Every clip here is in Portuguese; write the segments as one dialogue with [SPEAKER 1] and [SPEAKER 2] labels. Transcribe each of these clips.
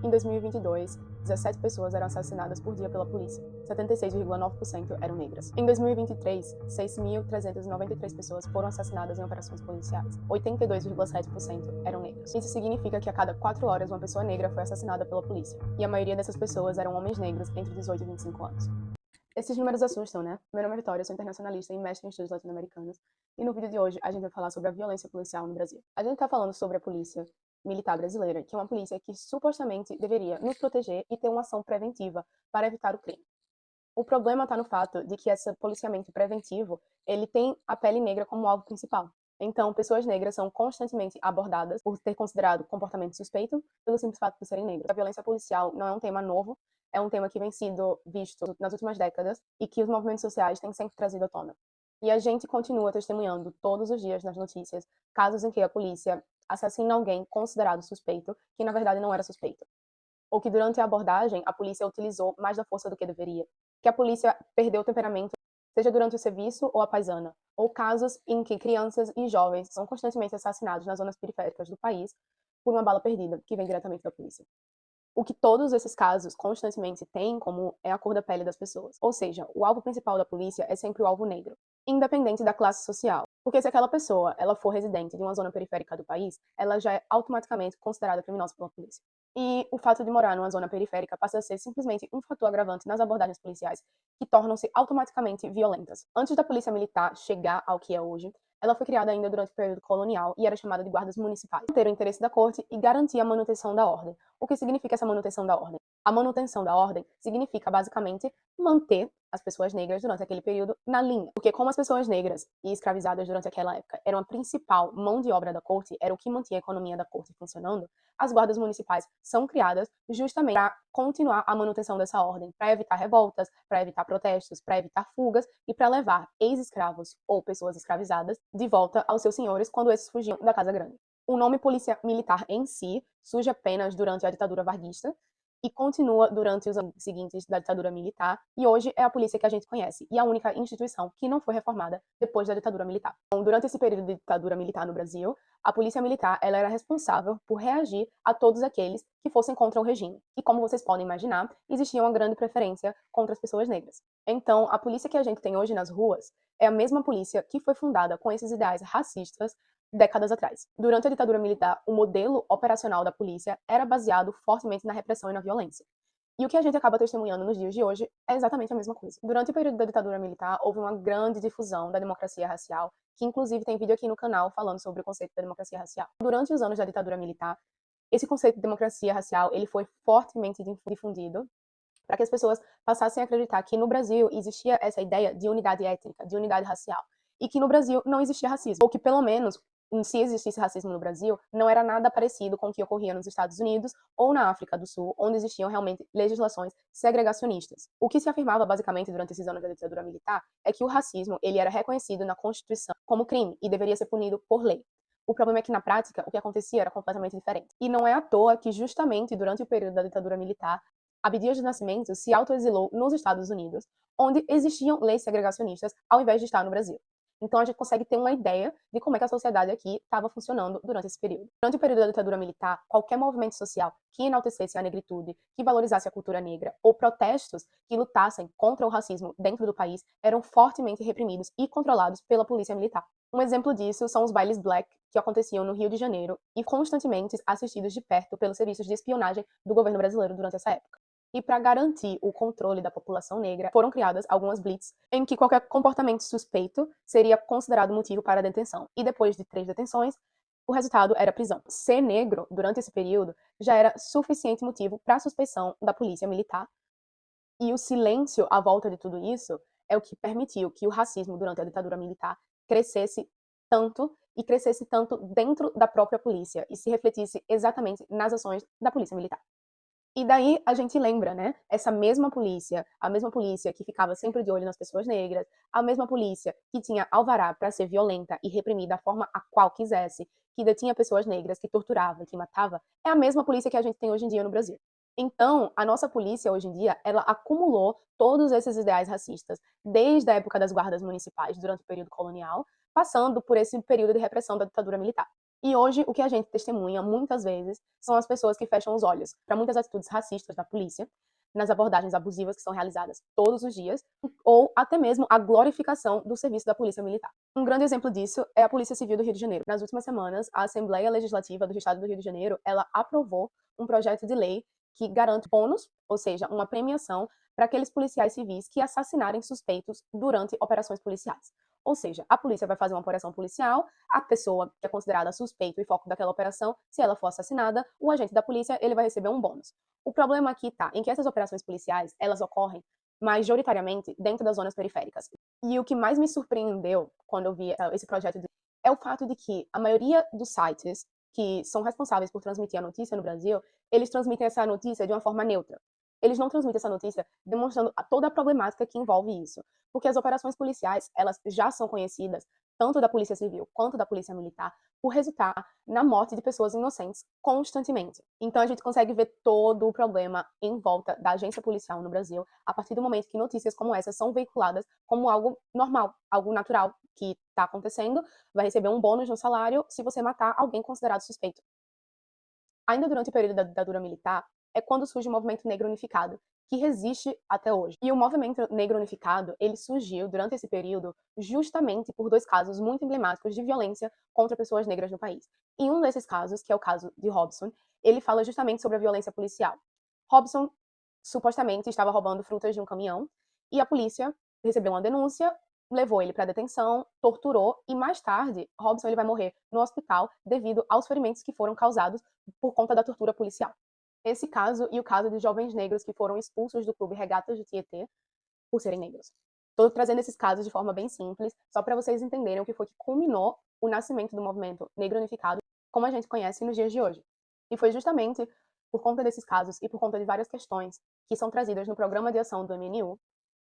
[SPEAKER 1] Em 2022, 17 pessoas eram assassinadas por dia pela polícia. 76,9% eram negras. Em 2023, 6.393 pessoas foram assassinadas em operações policiais. 82,7% eram negras. Isso significa que a cada 4 horas uma pessoa negra foi assassinada pela polícia. E a maioria dessas pessoas eram homens negros entre 18 e 25 anos. Esses números assustam, né? Meu nome é Vitória, eu sou internacionalista e mestre em estudos latino-americanos. E no vídeo de hoje a gente vai falar sobre a violência policial no Brasil. A gente tá falando sobre a polícia militar brasileira, que é uma polícia que supostamente deveria nos proteger e ter uma ação preventiva para evitar o crime. O problema está no fato de que esse policiamento preventivo, ele tem a pele negra como alvo principal. Então, pessoas negras são constantemente abordadas por ter considerado comportamento suspeito pelo simples fato de serem negras. A violência policial não é um tema novo, é um tema que vem sendo visto nas últimas décadas e que os movimentos sociais têm sempre trazido à tona. E a gente continua testemunhando todos os dias nas notícias casos em que a polícia assassina alguém considerado suspeito, que na verdade não era suspeito. Ou que durante a abordagem a polícia utilizou mais da força do que deveria. Que a polícia perdeu o temperamento, seja durante o serviço ou a paisana. Ou casos em que crianças e jovens são constantemente assassinados nas zonas periféricas do país por uma bala perdida, que vem diretamente da polícia. O que todos esses casos constantemente têm em comum é a cor da pele das pessoas. Ou seja, o alvo principal da polícia é sempre o alvo negro, independente da classe social. Porque se aquela pessoa ela for residente de uma zona periférica do país, ela já é automaticamente considerada criminosa pela polícia. E o fato de morar numa zona periférica passa a ser simplesmente um fator agravante nas abordagens policiais que tornam-se automaticamente violentas. Antes da polícia militar chegar ao que é hoje, ela foi criada ainda durante o período colonial e era chamada de guardas municipais. Ter o interesse da corte e garantir a manutenção da ordem. O que significa essa manutenção da ordem? A manutenção da ordem significa, basicamente, manter as pessoas negras durante aquele período na linha. Porque como as pessoas negras e escravizadas durante aquela época eram a principal mão de obra da corte, era o que mantinha a economia da corte funcionando, as guardas municipais são criadas justamente para continuar a manutenção dessa ordem, para evitar revoltas, para evitar protestos, para evitar fugas e para levar ex-escravos ou pessoas escravizadas de volta aos seus senhores quando esses fugiam da Casa Grande. O nome polícia militar em si surge apenas durante a ditadura varguista e continua durante os anos seguintes da ditadura militar, e hoje é a polícia que a gente conhece, e a única instituição que não foi reformada depois da ditadura militar. Então, durante esse período de ditadura militar no Brasil, a polícia militar ela era responsável por reagir a todos aqueles que fossem contra o regime. E como vocês podem imaginar, existia uma grande preferência contra as pessoas negras. Então, a polícia que a gente tem hoje nas ruas é a mesma polícia que foi fundada com esses ideais racistas décadas atrás. Durante a ditadura militar, o modelo operacional da polícia era baseado fortemente na repressão e na violência. E o que a gente acaba testemunhando nos dias de hoje é exatamente a mesma coisa. Durante o período da ditadura militar, houve uma grande difusão da democracia racial, que inclusive tem vídeo aqui no canal falando sobre o conceito da democracia racial. Durante os anos da ditadura militar, esse conceito de democracia racial ele foi fortemente difundido para que as pessoas passassem a acreditar que no Brasil existia essa ideia de unidade étnica, de unidade racial, e que no Brasil não existia racismo, ou que pelo menos se existisse racismo no Brasil, não era nada parecido com o que ocorria nos Estados Unidos ou na África do Sul, onde existiam realmente legislações segregacionistas. O que se afirmava basicamente durante esses anos da ditadura militar é que o racismo ele era reconhecido na Constituição como crime e deveria ser punido por lei. O problema é que na prática o que acontecia era completamente diferente. E não é à toa que justamente durante o período da ditadura militar, Abdias do Nascimento se autoexilou nos Estados Unidos, onde existiam leis segregacionistas ao invés de estar no Brasil. Então a gente consegue ter uma ideia de como é que a sociedade aqui estava funcionando durante esse período. Durante o período da ditadura militar, qualquer movimento social que enaltecesse a negritude, que valorizasse a cultura negra, ou protestos que lutassem contra o racismo dentro do país, eram fortemente reprimidos e controlados pela polícia militar. Um exemplo disso são os bailes black que aconteciam no Rio de Janeiro e constantemente assistidos de perto pelos serviços de espionagem do governo brasileiro durante essa época. E para garantir o controle da população negra, foram criadas algumas blitz em que qualquer comportamento suspeito seria considerado motivo para detenção. E depois de 3 detenções, o resultado era prisão. Ser negro, durante esse período, já era suficiente motivo para suspeição da polícia militar. E o silêncio à volta de tudo isso é o que permitiu que o racismo durante a ditadura militar crescesse tanto e crescesse tanto dentro da própria polícia e se refletisse exatamente nas ações da polícia militar. E daí a gente lembra, né? Essa mesma polícia, a mesma polícia que ficava sempre de olho nas pessoas negras, a mesma polícia que tinha alvará para ser violenta e reprimir da forma a qual quisesse, que detinha pessoas negras, que torturava, que matava, é a mesma polícia que a gente tem hoje em dia no Brasil. Então, a nossa polícia hoje em dia, ela acumulou todos esses ideais racistas, desde a época das guardas municipais, durante o período colonial, passando por esse período de repressão da ditadura militar. E hoje, o que a gente testemunha, muitas vezes, são as pessoas que fecham os olhos para muitas atitudes racistas da polícia, nas abordagens abusivas que são realizadas todos os dias, ou até mesmo a glorificação do serviço da Polícia Militar. Um grande exemplo disso é a Polícia Civil do Rio de Janeiro. Nas últimas semanas, a Assembleia Legislativa do Estado do Rio de Janeiro, ela aprovou um projeto de lei que garante bônus, ou seja, uma premiação para aqueles policiais civis que assassinarem suspeitos durante operações policiais. Ou seja, a polícia vai fazer uma operação policial, a pessoa que é considerada suspeito e foco daquela operação, se ela for assassinada, o agente da polícia ele vai receber um bônus. O problema aqui está em que essas operações policiais, elas ocorrem majoritariamente dentro das zonas periféricas. E o que mais me surpreendeu quando eu vi esse projeto é o fato de que a maioria dos sites que são responsáveis por transmitir a notícia no Brasil, eles transmitem essa notícia de uma forma neutra. Eles não transmitem essa notícia demonstrando toda a problemática que envolve isso. Porque as operações policiais, elas já são conhecidas, tanto da Polícia Civil quanto da Polícia Militar, por resultar na morte de pessoas inocentes constantemente. Então a gente consegue ver todo o problema em volta da agência policial no Brasil, a partir do momento que notícias como essas são veiculadas como algo normal, algo natural, que está acontecendo, vai receber um bônus no salário se você matar alguém considerado suspeito. Ainda durante o período da ditadura militar, é quando surge o movimento negro unificado, que resiste até hoje. E o movimento negro unificado, ele surgiu durante esse período justamente por dois casos muito emblemáticos de violência contra pessoas negras no país. E um desses casos, que é o caso de Robson, ele fala justamente sobre a violência policial. Robson supostamente estava roubando frutas de um caminhão e a polícia recebeu uma denúncia, levou ele para detenção, torturou e mais tarde Robson ele vai morrer no hospital devido aos ferimentos que foram causados por conta da tortura policial. Esse caso e o caso de jovens negros que foram expulsos do clube Regatas de Tietê por serem negros. Estou trazendo esses casos de forma bem simples, só para vocês entenderem o que foi que culminou o nascimento do movimento negro unificado, como a gente conhece nos dias de hoje. E foi justamente por conta desses casos e por conta de várias questões que são trazidas no programa de ação do MNU,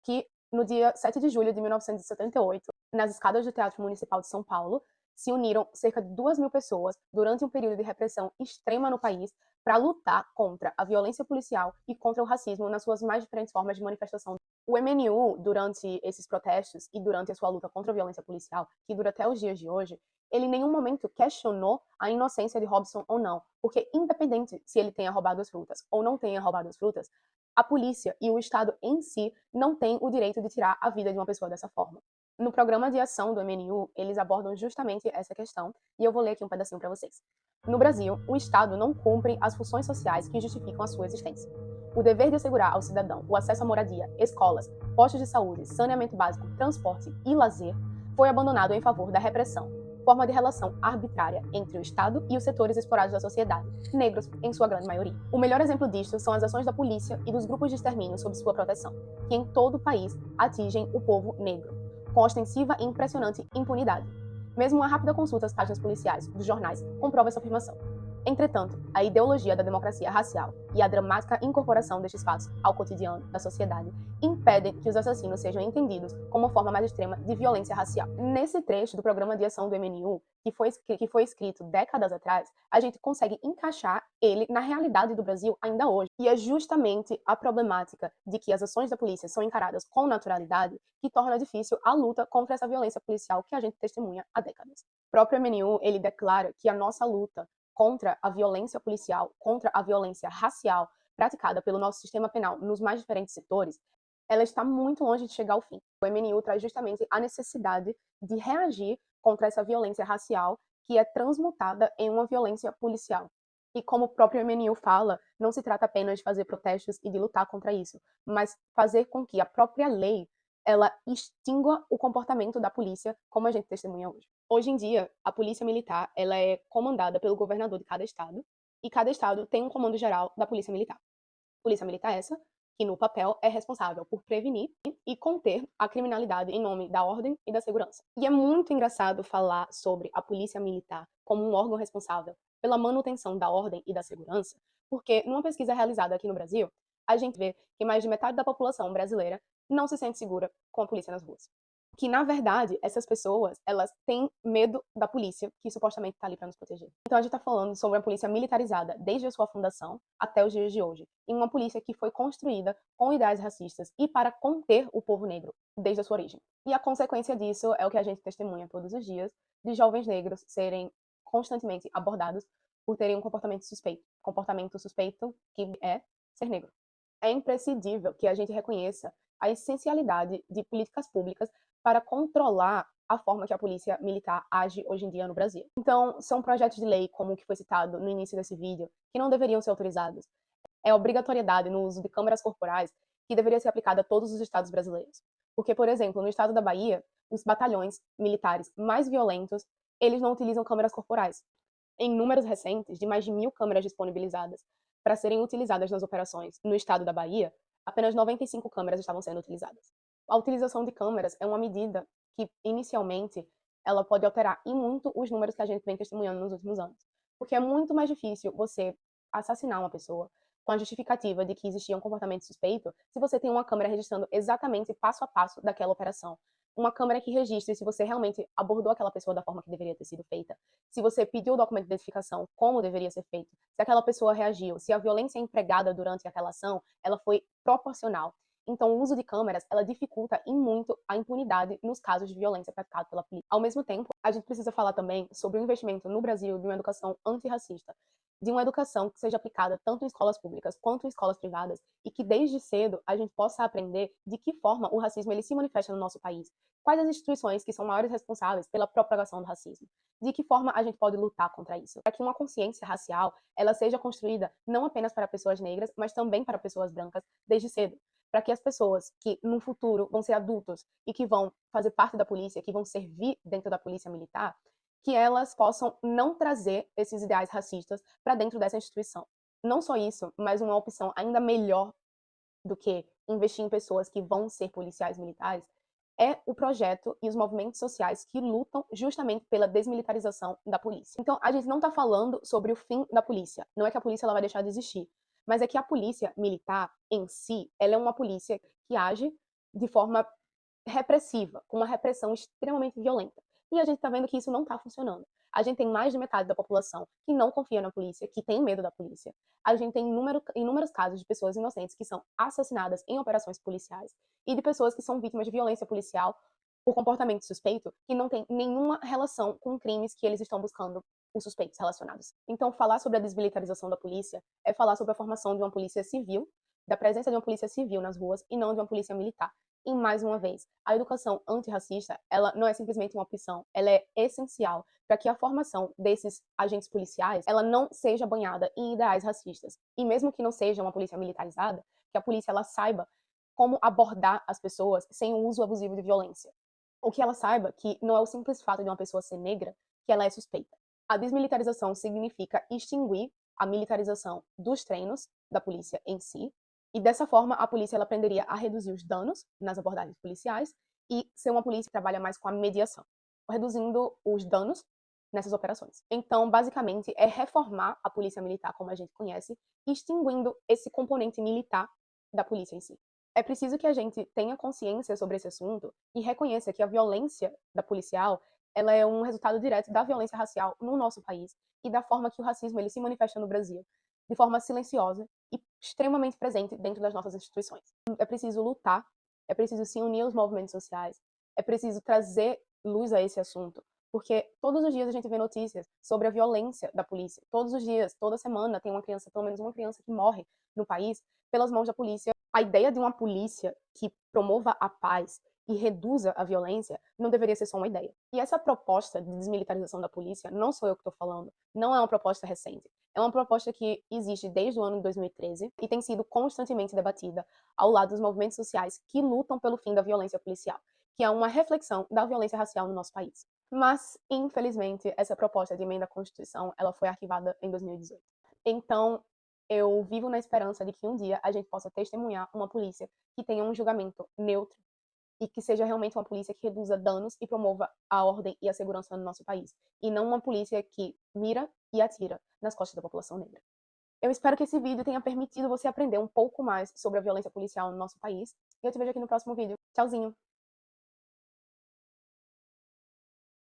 [SPEAKER 1] que no dia 7 de julho de 1978, nas escadas do Teatro Municipal de São Paulo, se uniram cerca de 2.000 pessoas durante um período de repressão extrema no país para lutar contra a violência policial e contra o racismo nas suas mais diferentes formas de manifestação. O MNU, durante esses protestos e durante a sua luta contra a violência policial, que dura até os dias de hoje, ele em nenhum momento questionou a inocência de Robson ou não, porque independente se ele tenha roubado as frutas ou não tenha roubado as frutas, a polícia e o Estado em si não têm o direito de tirar a vida de uma pessoa dessa forma. No programa de ação do MNU, eles abordam justamente essa questão, e eu vou ler aqui um pedacinho para vocês. No Brasil, o Estado não cumpre as funções sociais que justificam a sua existência. O dever de assegurar ao cidadão o acesso à moradia, escolas, postos de saúde, saneamento básico, transporte e lazer foi abandonado em favor da repressão, forma de relação arbitrária entre o Estado e os setores explorados da sociedade, negros em sua grande maioria. O melhor exemplo disto são as ações da polícia e dos grupos de extermínio sob sua proteção, que em todo o país atingem o povo negro, com ostensiva e impressionante impunidade. Mesmo uma rápida consulta às páginas policiais dos jornais comprova essa afirmação. Entretanto, a ideologia da democracia racial e a dramática incorporação destes fatos ao cotidiano da sociedade impedem que os assassinos sejam entendidos como uma forma mais extrema de violência racial. Nesse trecho do programa de ação do MNU, que foi escrito décadas atrás, a gente consegue encaixar ele na realidade do Brasil ainda hoje. E é justamente a problemática de que as ações da polícia são encaradas com naturalidade que torna difícil a luta contra essa violência policial que a gente testemunha há décadas. O próprio MNU, ele declara que a nossa luta contra a violência policial, contra a violência racial praticada pelo nosso sistema penal nos mais diferentes setores, ela está muito longe de chegar ao fim. O MNU traz justamente a necessidade de reagir contra essa violência racial que é transmutada em uma violência policial. E como o próprio MNU fala, não se trata apenas de fazer protestos e de lutar contra isso, mas fazer com que a própria lei ela extingua o comportamento da polícia, como a gente testemunha hoje. Hoje em dia, a polícia militar ela é comandada pelo governador de cada estado, e cada estado tem um comando geral da polícia militar. Polícia militar essa, que no papel é responsável por prevenir e conter a criminalidade em nome da ordem e da segurança. E é muito engraçado falar sobre a polícia militar como um órgão responsável pela manutenção da ordem e da segurança, porque numa pesquisa realizada aqui no Brasil, a gente vê que mais de metade da população brasileira não se sente segura com a polícia nas ruas. Que, na verdade, essas pessoas, elas têm medo da polícia, que supostamente está ali para nos proteger. Então, a gente está falando sobre uma polícia militarizada desde a sua fundação até os dias de hoje. E uma polícia que foi construída com ideais racistas e para conter o povo negro desde a sua origem. E a consequência disso é o que a gente testemunha todos os dias, de jovens negros serem constantemente abordados por terem um comportamento suspeito que é ser negro. É imprescindível que a gente reconheça a essencialidade de políticas públicas para controlar a forma que a polícia militar age hoje em dia no Brasil. Então, são projetos de lei, como o que foi citado no início desse vídeo, que não deveriam ser autorizados. É obrigatoriedade no uso de câmeras corporais que deveria ser aplicada a todos os estados brasileiros. Porque, por exemplo, no estado da Bahia, os batalhões militares mais violentos, eles não utilizam câmeras corporais. Em números recentes, de mais de 1.000 câmeras disponibilizadas para serem utilizadas nas operações no estado da Bahia, apenas 95 câmeras estavam sendo utilizadas. A utilização de câmeras é uma medida que, inicialmente, ela pode alterar e muito os números que a gente vem testemunhando nos últimos anos. Porque é muito mais difícil você assassinar uma pessoa com a justificativa de que existia um comportamento suspeito se você tem uma câmera registrando exatamente passo a passo daquela operação. Uma câmera que registre se você realmente abordou aquela pessoa da forma que deveria ter sido feita, se você pediu o documento de identificação como deveria ser feito, se aquela pessoa reagiu, se a violência empregada durante aquela ação, ela foi proporcional. Então, o uso de câmeras, ela dificulta em muito a impunidade nos casos de violência praticada pela polícia. Ao mesmo tempo, a gente precisa falar também sobre o investimento no Brasil de uma educação antirracista, de uma educação que seja aplicada tanto em escolas públicas quanto em escolas privadas e que desde cedo a gente possa aprender de que forma o racismo ele se manifesta no nosso país, quais as instituições que são maiores responsáveis pela propagação do racismo, de que forma a gente pode lutar contra isso, para que uma consciência racial ela seja construída não apenas para pessoas negras, mas também para pessoas brancas desde cedo, para que as pessoas que no futuro vão ser adultos e que vão fazer parte da polícia, que vão servir dentro da polícia militar, que elas possam não trazer esses ideais racistas para dentro dessa instituição. Não só isso, mas uma opção ainda melhor do que investir em pessoas que vão ser policiais militares é o projeto e os movimentos sociais que lutam justamente pela desmilitarização da polícia. Então, a gente não está falando sobre o fim da polícia. Não é que a polícia ela vai deixar de existir, mas é que a polícia militar em si, ela é uma polícia que age de forma repressiva, com uma repressão extremamente violenta. E a gente está vendo que isso não está funcionando. A gente tem mais de metade da população que não confia na polícia, que tem medo da polícia. A gente tem inúmeros casos de pessoas inocentes que são assassinadas em operações policiais e de pessoas que são vítimas de violência policial por comportamento suspeito que não tem nenhuma relação com crimes que eles estão buscando os suspeitos relacionados. Então, falar sobre a desmilitarização da polícia é falar sobre a formação de uma polícia civil, da presença de uma polícia civil nas ruas e não de uma polícia militar. E mais uma vez, a educação antirracista, ela não é simplesmente uma opção, ela é essencial para que a formação desses agentes policiais, ela não seja banhada em ideais racistas. E mesmo que não seja uma polícia militarizada, que a polícia ela saiba como abordar as pessoas sem o uso abusivo de violência. Ou que ela saiba que não é o simples fato de uma pessoa ser negra que ela é suspeita. A desmilitarização significa extinguir a militarização dos treinos da polícia em si, e dessa forma, a polícia ela aprenderia a reduzir os danos nas abordagens policiais e ser uma polícia que trabalha mais com a mediação, reduzindo os danos nessas operações. Então, basicamente, é reformar a polícia militar como a gente conhece, extinguindo esse componente militar da polícia em si. É preciso que a gente tenha consciência sobre esse assunto e reconheça que a violência da policial ela é um resultado direto da violência racial no nosso país e da forma que o racismo ele se manifesta no Brasil, de forma silenciosa e extremamente presente dentro das nossas instituições. É preciso lutar, é preciso se unir aos movimentos sociais, é preciso trazer luz a esse assunto, porque todos os dias a gente vê notícias sobre a violência da polícia. Todos os dias, toda semana, tem uma criança, pelo menos uma criança que morre no país pelas mãos da polícia. A ideia de uma polícia que promova a paz e reduza a violência não deveria ser só uma ideia. E essa proposta de desmilitarização da polícia, não sou eu que estou falando, não é uma proposta recente. É uma proposta que existe desde o ano de 2013 e tem sido constantemente debatida ao lado dos movimentos sociais que lutam pelo fim da violência policial, que é uma reflexão da violência racial no nosso país. Mas, infelizmente, essa proposta de emenda à Constituição, ela foi arquivada em 2018. Então, eu vivo na esperança de que um dia a gente possa testemunhar uma polícia que tenha um julgamento neutro e que seja realmente uma polícia que reduza danos e promova a ordem e a segurança no nosso país, e não uma polícia que mira e atira nas costas da população negra. Eu espero que esse vídeo tenha permitido você aprender um pouco mais sobre a violência policial no nosso país, e eu te vejo aqui no próximo vídeo. Tchauzinho!